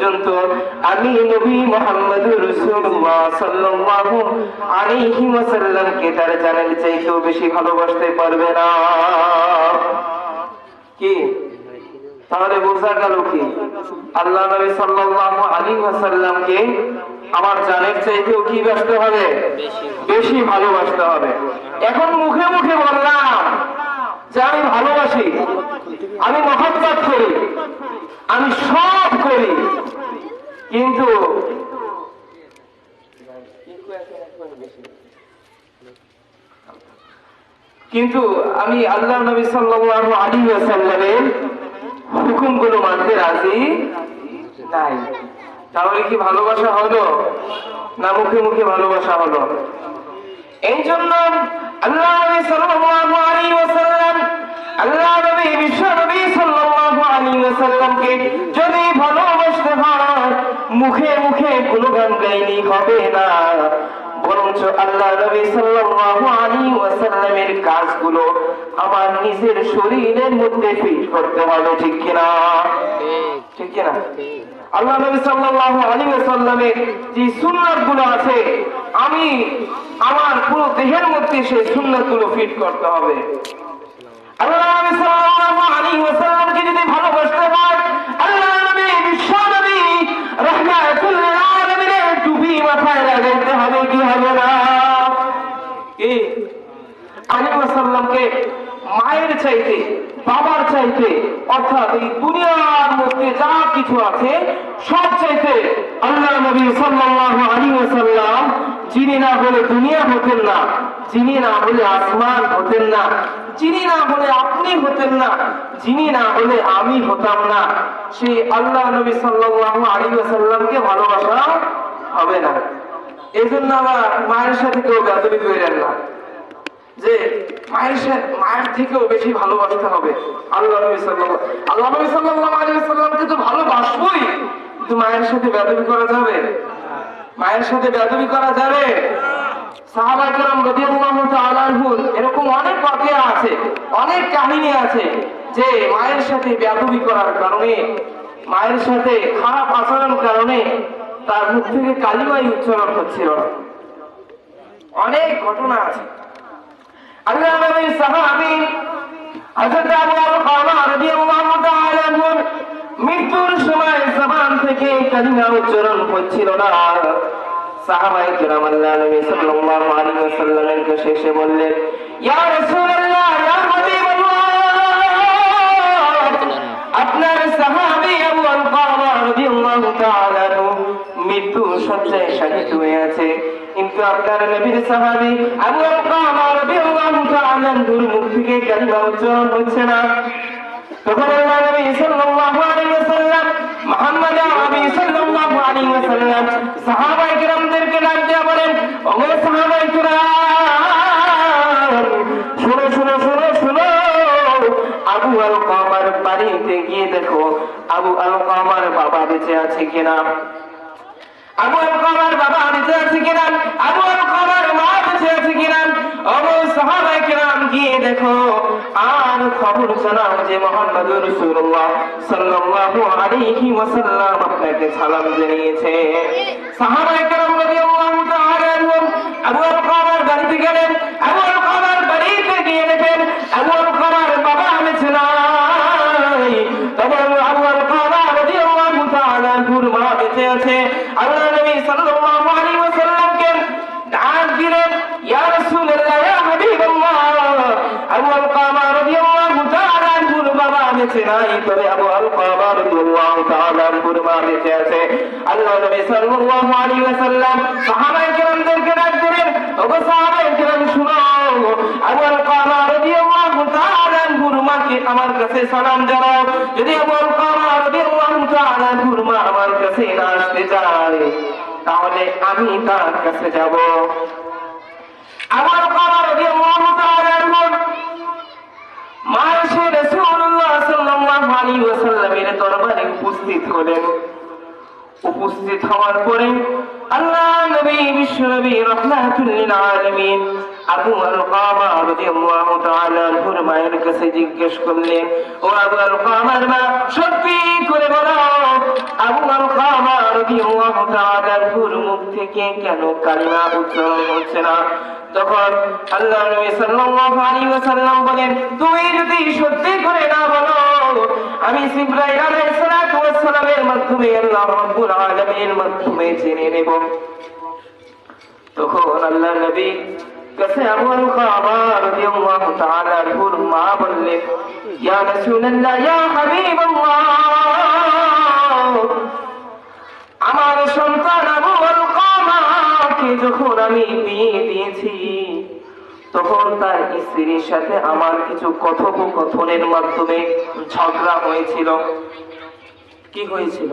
পর্যন্ত আমি নবী মুহাম্মদুর রাসূলুল্লাহ সাল্লাল্লাহু আলাইহি ওয়াসাল্লামকে তার জানের চাইতেও বেশি ভালোবাসতে পারবে না। কি তাহলে বোঝা গেল কি আল্লাহ নবী সাল্লাল্লাহু আলাইহি ওয়াসাল্লামকে আমার জানের চাইতেও কি বাসতে হবে, বেশি ভালোবাসতে হবে। এখন মুখে মুখে বললাম যে আমি ভালোবাসি, আমি মহব্বত করি, আমি সব করি, কিন্তু আমি আল্লাহ নবী সাল্লাল্লাহু আলাইহি ওয়াসাল্লামের হুকুমগুলো মানতে রাজি নাই। তাহলে কি ভালোবাসা হলো না মুখে মুখে ভালোবাসা হলো? এই জন্য আল্লাহ নবী সাল্লাল্লাহু আলাইহি ওয়াসাল্লাম, আল্লাহ নবী বিশ্ব নবী সাল্লাল্লাহু আলাইহি ওয়াসাল্লামকে যদি ভালোবাসতে হয় মুখে মুখে গুণগান গাইলেই হবে না, বরঞ্চ আল্লাহ নবী সাল্লাল্লাহু আলাইহি ওয়াসাল্লামের কাজগুলো আমার নিজের শরীরের মধ্যে ফিট করতে হবে। ঠিক কিনা? ঠিক কিনা? আল্লাহ নবী সাল্লাল্লাহু আলাইহি ওয়াসাল্লামের যে সুন্নাতগুলো আছে আমি আমার পুরো দেহের মধ্যে সেই সুন্নাতগুলো ফিট করতে হবে। আল্লাহ নবী সাল্লাল্লাহু আলাইহি ওয়াসাল্লামকে যদি ভালোবাসতে হয় আল্লাহ নবী বিশ্ব নবী রাহমাতুল লিল আলামিনের টুপি মাথায় লাগাইতে হবে কি হবে না? কি আলাইহি ওয়াসাল্লামকে মায়ের চাইতে বাবার চাইতে অর্থাৎ এই দুনিয়ার মধ্যে যা কিছু আছে সব চাইতে আল্লাহ নবী সাল্লাল্লাহু আলাইহি ওয়াসাল্লাম যিনি না হলে দুনিয়া হতেন না, যিনি না হলে আসমান হতেন না, যিনি না হলে আপনি হতেন না, যিনি না হলে আমি হতাম না, সেই আল্লাহ নবী সাল্লাল্লাহু আলাইহি ওয়াসাল্লামকে ভালোবাসা হবে না। এই জন্য আবার মায়ের সাথে কেউ বেয়াদবি করেন না যে মায়ের থেকেও বেশি ভালোবাসতে হবে। আল্লাহ নবী সাল্লাল্লাহু আলাইহি ওয়াসাল্লামকে তো ভালোবাসবই, কিন্তু মায়ের সাথে বেয়াদবি করা যাবে? মায়ের সাথে বেয়াদবি করা যাবে? সাহাবায়ে কেরাম রাদিয়াল্লাহু তাআলা আনহুম এরকম অনেক ওয়াকিয়া আছে, অনেক কাহিনী আছে যে মায়ের সাথে বেয়াদবি করার কারণে, মায়ের সাথে খারাপ আচরণের কারণে তার মুখ থেকে কালিমাই উচ্চারণ হচ্ছিল না। অনেক ঘটনা আছে। আল্লাহ নবীর সাহাবী হযরত আবু আলকামা রাদিয়াল্লাহু তাআলা আনহু মৃত্যুর সময় জবান থেকে কালিমা উচ্চারণ হচ্ছিল না। সাহাবায়ে কেরাম আল্লাহ নবী সাল্লাল্লাহু আলাইহি ওয়াসাল্লামের কাছে এসে বললেন, ইয়া রাসূলুল্লাহ, ইয়া হাবিবাল্লাহ, আপনার সাহাবী আবু আলকামা রাদিয়াল্লাহু তাআলা আনহু মৃত্যু শয্যায় শায়িত হয়ে আছে, কিন্তু আপনার নবীর সাহাবী আবু আলকামা রাদিয়াল্লাহু তাআলা আনহুর মুখ থেকে কালিমা উচ্চারণ হচ্ছে না। তখন আল্লাহ নবী সাল্লাল্লাহু আলাইহি ওয়াসাল্লাম মুহাম্মদ নবী সাল্লাল্লাহু আলাইহি ওয়াসাল্লাম সাহাবায়ে কেরামদেরকে ডাক দিয়ে বলেন, ওগো সাহাবায়ে কেরাম, শুনো শুনো শুনো শুনো, আবু আলকামার বাড়িতে গিয়ে দেখো আবু আলকামার বাবা বেঁচে আছে কিনা, আবু আলকামার বাবা বেঁচে আছে কিনা, আবু আলকামার মা বেঁচে আছে কিনা। ওগো সাহাবায়ে কেরাম গিয়ে দেখো আর খবর জানাও যে মুহাম্মদুর রাসূলুল্লাহ সাল্লাল্লাহু আলাইহি ওয়াসাল্লাম আপনাকে সালাম জানিয়েছে। সাহাবায়ে কেরাম রাদিয়াল্লাহু তাআলা আনহুম আবু আলকামার বাড়িতে গেলেন। আবু আলকামার বাড়িতে গিয়ে দেখেন আবু আলকামার বাবা বেঁচে নাই, তবে আবু আলকামা রাদিয়াল্লাহু তাআলা আনহুর মা বেঁচে আছে। আল্লাহ নবী সাল্লাল্লাহু আলাইহি ওয়াসাল্লামকে ডাক দিলেন, ইয়া রাসূলুল্লাহ, ইয়া হাবিবাল্লাহ, আবু আলকামা রাদিয়াল্লাহু তাআলা আনহুর বাবা বেঁচে নাই, তবে আবু আলকামা রাদিয়াল্লাহু তাআলা আনহুর মা বেঁচে আছে। আল্লাহ নবী সাল্লাল্লাহু আলাইহি ওয়াসাল্লাম সাহাবায়ে কেরামদেরকে ডাক দিলেন, ওগো সাহাবায়ে কেরাম শুনো, আবু আলকামা রাদিয়াল্লাহু তাআলা আনহুর মাকে আমার কাছে সালাম জানাও। যদি আবু আলকামা রাদিয়াল্লাহু তাআলা আনহুর মা আমার কাছে না আসতে চায় তাহলে আমি তার কাছে যাব। আবু আলকামা রাদিয়াল্লাহু তাআলা আনহু মা এসে রাসূলুল্লাহ সাল্লাল্লাহু আলাইহি ওয়াসাল্লামের দরবারে উপস্থিত হলেন। উপস্থিত হওয়ার পরে আল্লাহ নবী বিশ্ব নবী রাহমাতুল লিল আলামিন আবু আলকামা রাদিয়াল্লাহু তাআলা আনহুর মায়ের কাছে জিজ্ঞেস করলেন, ও আবু আলকামার মা, সত্যি করে বলো আবু আলকামা রাদিয়াল্লাহু তাআলা আনহুর মুখ থেকে কেন কালিমা উচ্চারণ হচ্ছে না? তখন আল্লাহর নবী সাল্লাল্লাহু আলাইহি ওয়াসাল্লাম বলেন, তুমি যদি সত্যি করে না বলো, আমি জিবরাইল আলাইহিস সালাতু ওয়াস সালামের মাধ্যমে আল্লাহ রাব্বুল আলামিনের মাধ্যমে জেনে নেব। তখন আল্লাহর নবী কাছে আবু আলকামা রাদিয়াল্লাহু তাআলা আনহুর মা বললেন, ইয়া রাসূলুল্লাহ, ইয়া হাবিবাল্লাহ, আমার সন্তান আবু আলকামাকে যখন আমি বিয়ে দিয়েছি, তখন তার স্ত্রীর সাথে আমার কিছু কথোপকথনের মাধ্যমে ঝগড়া হয়েছিল। কি হয়েছিল?